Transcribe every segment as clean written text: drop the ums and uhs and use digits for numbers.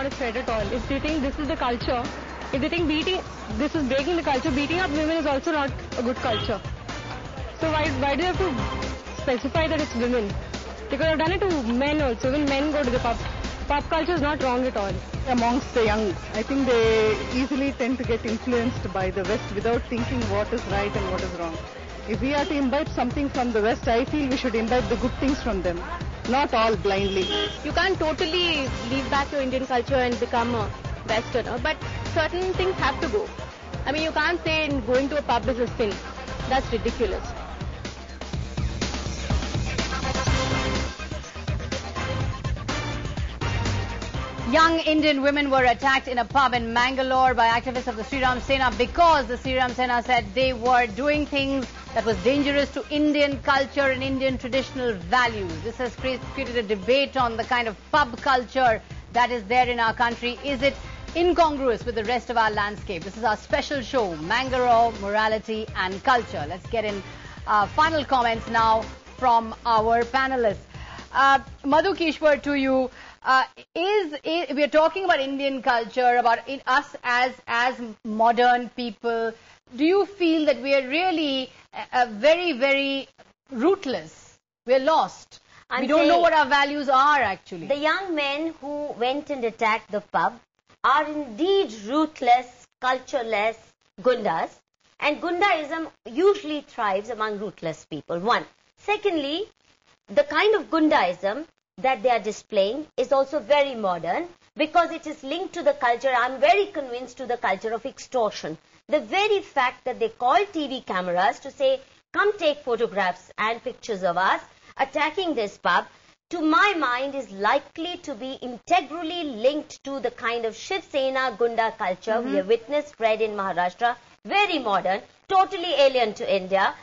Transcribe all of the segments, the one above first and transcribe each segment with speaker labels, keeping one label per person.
Speaker 1: not a threat at all. If they think this is the culture, if they think this is breaking the culture, beating up women is also not a good culture. So why do you have to specify that it's women? They could have done it to men also. Even men go to the pub. Pub culture is not wrong at all.
Speaker 2: Amongst the young, I think they easily tend to get influenced by the West without thinking what is right and what is wrong. If we are to imbibe something from the West, I feel we should imbibe the good things from them, not all blindly.
Speaker 3: You can't totally leave back your Indian culture and become a Westerner, but certain things have to go. I mean, you can't say going to a pub is a sin. That's ridiculous.
Speaker 4: Young Indian women were attacked in a pub in Mangalore by activists of the Sri Ram Sene because the Sri Ram Sene said they were doing things that was dangerous to Indian culture and Indian traditional values. This has created a debate on the kind of pub culture that is there in our country. Is it incongruous with the rest of our landscape? This is our special show, Mangalore Morality and Culture. Let's get in final comments now from our panelists. Madhu, Kishwar, to you. We are talking about Indian culture, about us as modern people. Do you feel that we are really very, very rootless? We are lost. We don't know what our values are actually.
Speaker 5: The young men who went and attacked the pub are indeed ruthless, cultureless gundas. And gundaism usually thrives among ruthless people. One. Secondly, the kind of gundaism that they are displaying is also very modern because it is linked to the culture, I'm very convinced, to the culture of extortion. The very fact that they call TV cameras to say, come take photographs and pictures of us attacking this pub, to my mind is likely to be integrally linked to the kind of Shiv Sena Gunda culture we have witnessed, read in Maharashtra, very modern, totally alien to India,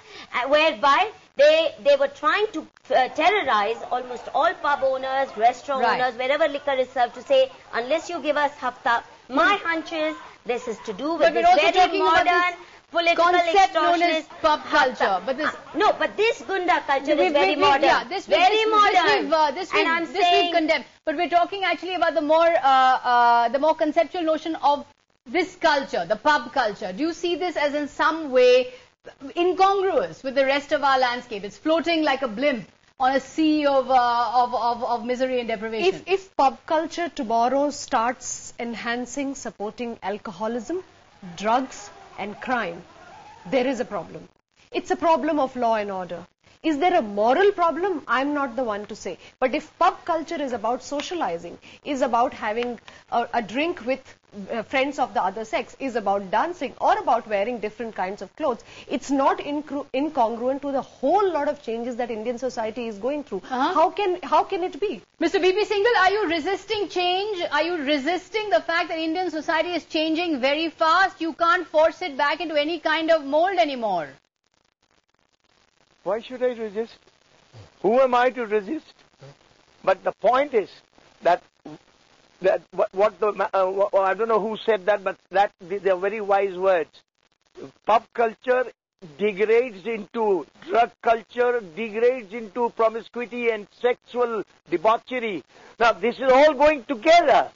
Speaker 5: whereby they were trying to terrorize almost all pub owners, restaurant owners, wherever liquor is served, to say, unless you give us hafta, my hunch is this is to do with this very modern political
Speaker 4: concept known as
Speaker 5: extortionist
Speaker 4: pub culture. But this
Speaker 5: no, but this gunda culture is very modern.
Speaker 4: Yeah,
Speaker 5: very modern.
Speaker 4: This we've condemned. But we're talking actually about the more conceptual notion of this culture, the pub culture. Do you see this as in some way incongruous with the rest of our landscape? It's floating like a blimp on a sea of misery and deprivation.
Speaker 1: If pub culture tomorrow starts enhancing, supporting alcoholism, drugs and crime, there is a problem. It's a problem of law and order. Is there a moral problem? I'm not the one to say. But if pub culture is about socializing, is about having a drink with friends of the other sex, is about dancing or about wearing different kinds of clothes, it's not incongruent to the whole lot of changes that Indian society is going through. How can it be?
Speaker 4: Mr. BP Singhal, are you resisting change? Are you resisting the fact that Indian society is changing very fast? You can't force it back into any kind of mold anymore.
Speaker 6: Why should I resist? Who am I to resist? But the point is that I don't know who said that, but they are very wise words. Pub culture degrades into drug culture, degrades into promiscuity and sexual debauchery. Now, this is all going together.